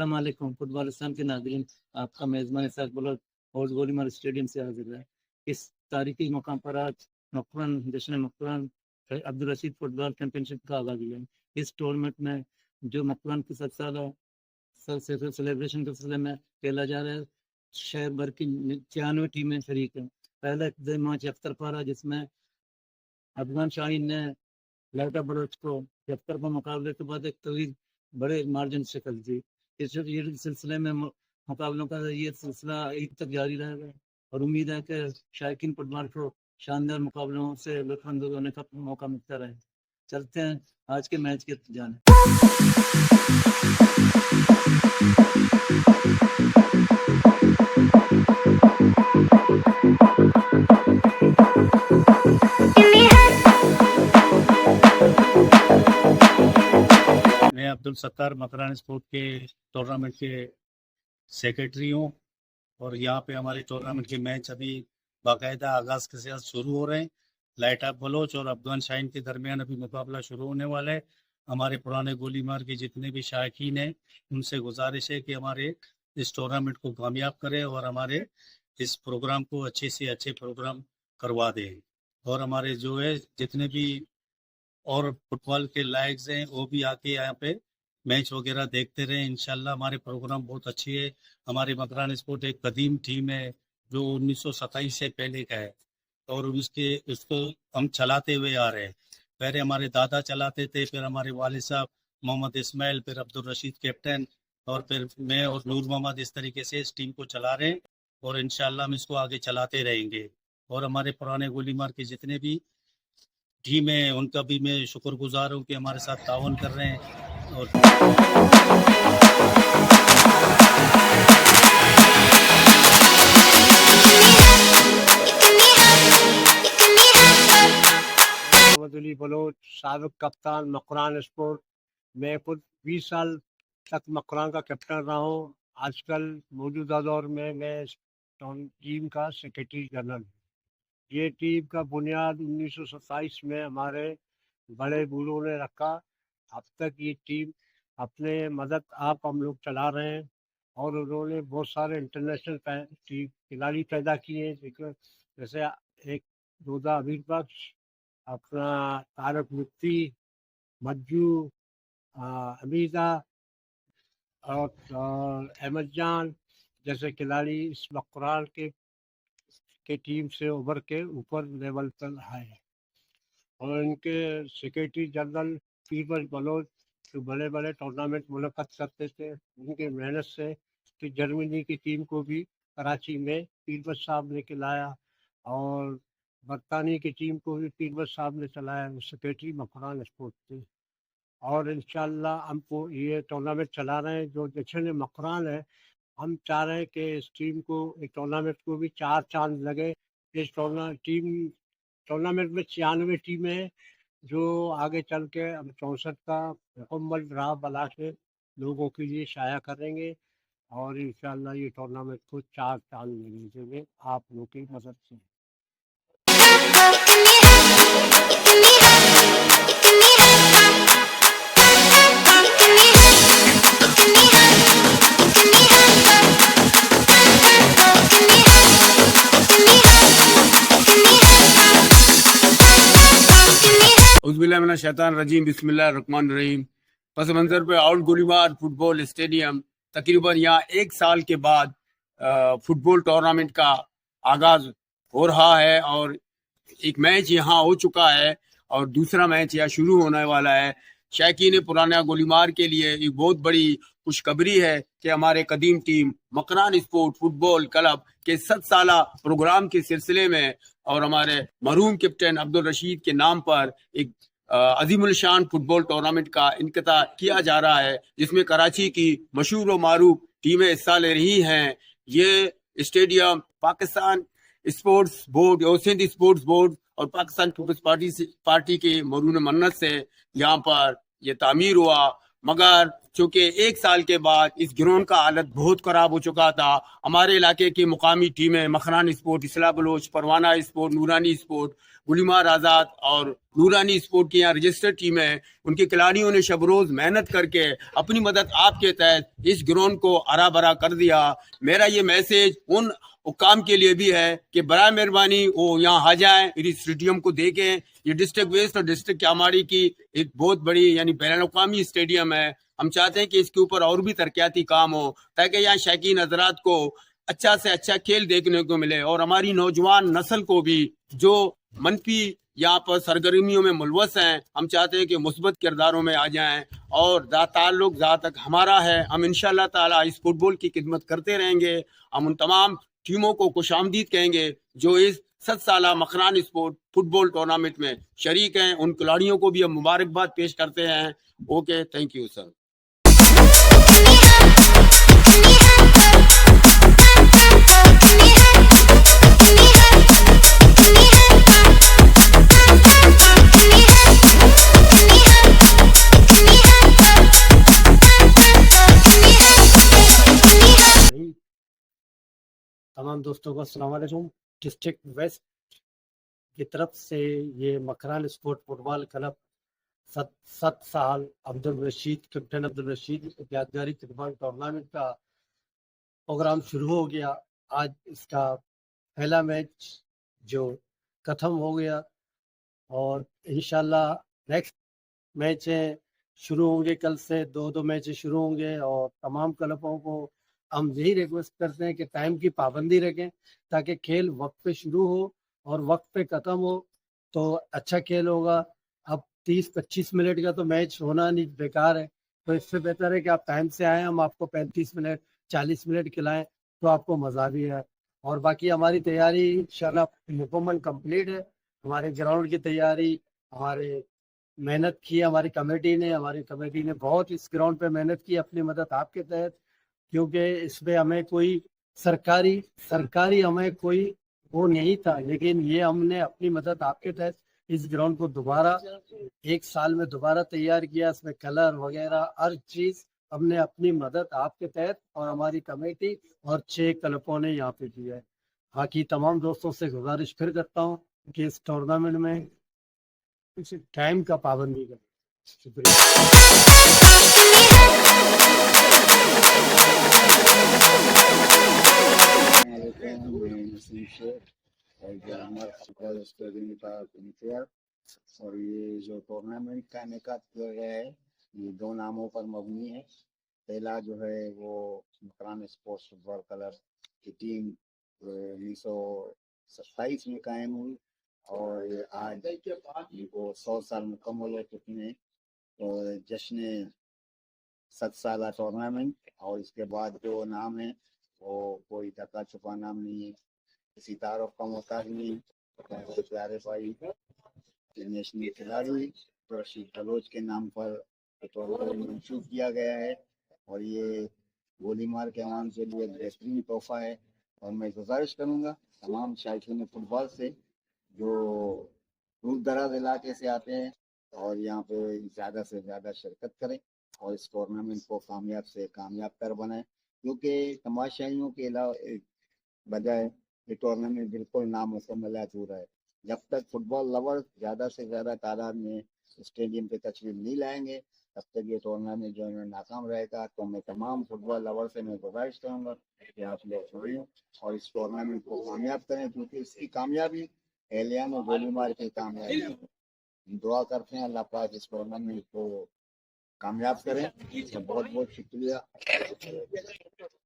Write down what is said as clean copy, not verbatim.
अस्सलाम वालेकुम फुटबॉलिस्तान के नाज़रीन, आपका मेज़बान इसाक बलोच हौज गोलीमार स्टेडियम से हाजिर है। इस तारीखी मकाम पर आज मकरान जश्न मकरान अब्दुल रशीद फुटबॉल चैंपियनशिप का आगाज़ हुआ है। इस टूर्नामेंट में जो मकरान की 7 साल सेलिब्रेशन के सिलसिले में खेला जा रहा है, शहर भर की 96 टीमें शरीक हैं। पहला मैच अख्तरपा रहा जिसमें अफगान शाहीन ने लाइटा बलोच को 73 पर मुकाबले के बाद एक तवील बड़े मार्जिन से शिकस्त दी। इस सिलसिले में मुकाबलों का ये सिलसिला ईद तक जारी रहेगा और उम्मीद है कि शायकीन फुटबॉल को शानदार मुकाबलों से लुत्फानंदोज होने का मौका मिलता रहे। चलते हैं आज के मैच के जाने। मैं अब्दुल सत्तार मकरान स्पोर्ट के टूर्नामेंट के सेक्रेटरी हूँ और यहाँ पे हमारे टूर्नामेंट के मैच अभी बाकायदा आगाज़ के साथ शुरू हो रहे हैं। लाइटा बलोच और अफगान शाहीन के दरमियान अभी मुकाबला शुरू होने वाला है। हमारे पुराने गोलीमार के जितने भी शायकीन हैं उनसे गुजारिश है कि हमारे इस टूर्नामेंट को कामयाब करें और हमारे इस प्रोग्राम को अच्छे से अच्छे प्रोग्राम करवा दें। और हमारे जो है जितने भी और फुटबॉल के लायक्स हैं वो भी आके यहाँ पे मैच वगैरह देखते रहे। इंशाल्लाह हमारे प्रोग्राम बहुत अच्छी है। हमारे मकरान स्पोर्ट एक कदीम टीम है जो 1927 से पहले का है और उसको हम चलाते हुए आ रहे हैं। पहले हमारे दादा चलाते थे, फिर हमारे वालिद साहब मोहम्मद इस्माइल, फिर अब्दुल रशीद कैप्टन और फिर मैं और नूर मोहम्मद इस तरीके से इस टीम को चला रहे हैं और इंशाल्लाह हम इसको आगे चलाते रहेंगे। और हमारे पुराने गोलीमार के जितने भी टीम है उनका भी मैं शुक्रगुजार हूँ कि हमारे साथ ताउन कर रहे हैं। और अली बलोच साबिक कप्तान मकरान स्पोर्ट। मैं खुद 20 साल तक मकरान का कैप्टन रहा हूँ। आजकल मौजूदा दौर में मैं टीम का सेक्रेटरी जनरल। ये टीम का बुनियाद 1927 में हमारे बड़े बूढ़ों ने रखा। अब तक ये टीम अपने मदद आप हम लोग चला रहे हैं और उन्होंने बहुत सारे इंटरनेशनल खिलाड़ी पैदा किए, जैसे एक रोजा अमीर बख्श, अपना तारक मुफ्ती, मज्जू, अमीदा और अहमद जान जैसे खिलाड़ी इस मकरान के टीम से उभर के ऊपर लेवल पर आए। और इनके सेक्रेटरी जनरल पीरबल बलोच जो बड़े बड़े टूर्नामेंट मुनक़्क़द करते थे, उनके मेहनत से कि जर्मनी की टीम को भी कराची में पीरबल साहब ने खिलाया और बरतानी की टीम को भी पीरबल साहब ने चलाया। सेक्रेटरी मकरान स्पोर्ट थे और इंशाल्लाह हमको ये टूर्नामेंट चला रहे हैं जो जश्न मकरान है। हम चाह रहे हैं कि इस टीम को एक टूर्नामेंट को भी 4 चांद लगे। इस टूर्नामेंट में 96 टीमें हैं जो आगे चल के हम 64 का मुकम्मल ड्रा बना के लोगों के लिए शाया करेंगे और इंशाल्लाह ये टूर्नामेंट को 4 चांद लगेंगे आप लोगों की मदद से। रजीम बिस्मिल्लाहिर्रहमानिर्रहीम। पस मंजर पे आउट गोलीबार फुटबॉल स्टेडियम तकरीबन यहाँ 1 साल के बाद फुटबॉल टूर्नामेंट का आगाज हो रहा है और एक मैच यहाँ हो चुका है और दूसरा मैच यहाँ शुरू होने वाला है। शायकीन पुराना गोलीमार के लिए एक बहुत बड़ी खुशखबरी है कि हमारे कदीम team Makran sport football club के 7 साला प्रोग्राम के सिलसिले में और हमारे मरहूम कैप्टन अब्दुल रशीद के नाम पर एक अजीमुल शान फुटबॉल टूर्नामेंट का इनक़िता किया जा रहा है, जिसमें कराची की मशहूर व मारूफ टीमें हिस्सा ले रही हैं। ये स्टेडियम पाकिस्तान स्पोर्ट्स बोर्ड और सिंध स्पोर्ट्स बोर्ड और पाकिस्तान पीपल्स पार्टी के मरून मन्नत से यहाँ पर यह तामीर हुआ, मगर چونکہ ایک سال کے بعد اس گراؤنڈ کا حالت بہت خراب ہو چکا تھا. ہمارے علاقے کی مقامی ٹیمیں مکران اسپورٹ، اصلاح بلوچ، پروانہ اسپورٹ، نورانی اسپورٹ، گلیمار آزاد اور نورانی اسپورٹ کی یہاں رجسٹرڈ ٹیم ہے. ان کے کھلاڑیوں نے شب روز محنت کر کے اپنی مدد آپ کے تحت اس گراؤنڈ کو ہرا بھرا کر دیا. میرا یہ میسج ان حکام کے لیے بھی ہے کہ برائے مہربانی وہ یہاں آ جائیں، اس اسٹیڈیم کو دیکھیں. یہ ڈسٹرکٹ ویسٹ اور ڈسٹرکٹ کیاماڑی کی ایک بہت بڑی یعنی بین الاقوامی اسٹیڈیم ہے. ہم چاہتے ہیں کہ اس کے اوپر اور بھی ترقیاتی کام ہو تاکہ یہاں شائقین حضرات کو اچھا سے اچھا کھیل دیکھنے کو ملے، اور ہماری نوجوان نسل کو بھی جو منفی یہاں پر سرگرمیوں میں ملوث ہیں، ہم چاہتے ہیں کہ مثبت کرداروں میں آ جائیں. اور تعلق جہاں تک ہمارا ہے، ہم انشاءاللہ تعالی اس فٹ بال کی خدمت کرتے رہیں گے. ہم ان تمام ٹیموں کو خوش آمدید کہیں گے جو اس 7 سالہ مکران اسپورٹ فٹ بال ٹورنامنٹ میں شریک ہیں. ان کھلاڑیوں کو بھی ہم مبارکباد پیش کرتے ہیں. Okay, thank you sir. تمام دوستوں کو السلام علیکم. ڈسٹرکٹ ویسٹ کی طرف سے یہ مکران اسپورٹ فٹ بال کلب 7 سال کیپٹن عبدالرشید یادگاری فٹ بال ٹورنامنٹ کا پروگرام شروع ہو گیا. آج اس کا پہلا میچ جو ختم ہو گیا، اور انشاءاللہ نیکسٹ میچ شروع ہوں گے. کل سے 2 میچ شروع ہوں گے، اور تمام کلبوں کو ہم یہی ریکویسٹ کرتے ہیں کہ ٹائم کی پابندی رکھیں تاکہ کھیل وقت پہ شروع ہو اور وقت پہ ختم ہو تو اچھا کھیل ہوگا. اب 30-25 منٹ کا تو میچ ہونا نہیں، بیکار ہے. تو اس سے بہتر ہے کہ آپ ٹائم سے آئیں، ہم آپ کو 35 منٹ 40 منٹ کھلائیں تو آپ کو مزہ بھی ہے. اور باقی ہماری تیاری انشاءاللہ مکمل کمپلیٹ ہے. ہمارے گراؤنڈ کی تیاری ہمارے محنت کی ہماری کمیٹی نے بہت اس گراؤنڈ پہ محنت کی اپنی مدد آپ کے تحت، کیونکہ اس پہ ہمیں کوئی سرکاری ہمیں کوئی وہ نہیں تھا، لیکن یہ ہم نے اپنی مدد آپ کے تحت اس گراؤنڈ کو دوبارہ 1 سال میں دوبارہ تیار کیا. اس میں کلر وغیرہ ہر چیز ہم نے اپنی مدد آپ کے تحت اور ہماری کمیٹی اور 6 کلبوں نے یہاں پہ کی ہے. باقی تمام دوستوں سے گزارش پھر کرتا ہوں کہ اس ٹورنامنٹ میں ٹائم کا پابندی کریں. شکریہ. اور یہ جو ٹورنامنٹ کا انعقاد کیا گیا ہے یہ 2 ناموں پر مبنی ہے. پہلا جو ہے وہ مکران اسپورٹس فٹ بال کلب کی ٹیم 1927 میں قائم ہوئی، اور آج وہ 100 سال مکمل ہو چکے ہیں. تو جشن 7 سالہ ٹورنامنٹ، اور اس کے بعد جو نام ہے وہ کوئی ڈکا چھپا نام نہیں ہے، کسی تعارف کا محتاج نہیں. پیارے بھائی نیشنل کھلاڑی رشید بلوچ کے نام پر ٹورنامنٹ منسوخ کیا گیا ہے، اور یہ گولی مار کے عوام کے لیے بہترین تحفہ ہے. اور میں گزارش کروں گا تمام شائقین فٹ بال سے جو دور دراز علاقے سے آتے ہیں اور یہاں پہ زیادہ سے زیادہ شرکت کریں اور اس ٹورنامنٹ کو کامیاب سے کامیاب کر بنائیں، کیونکہ تماشائیوں کے علاوہ بجائے یہ ٹورنامنٹ بالکل نامکمل ادھورا ہے. جب تک فٹ بال لور زیادہ سے زیادہ تعداد میں اسٹیڈیم پہ تشریف نہیں لائیں گے تب تک یہ ٹورنامنٹ جو ہے ناکام رہے گا. تو میں تمام فٹ بال لور سے میں گزارش کروں گا کہ آپ لوگ چھوڑیں اور اس ٹورنامنٹ کو کامیاب کریں، کیونکہ اس کی کامیابی اہلیان و گولی مار کی کامیابی ہے. دعا کرتے ہیں اللہ پاک اس ٹورنامنٹ کو کامیاب کریں. بہت بہت شکریہ.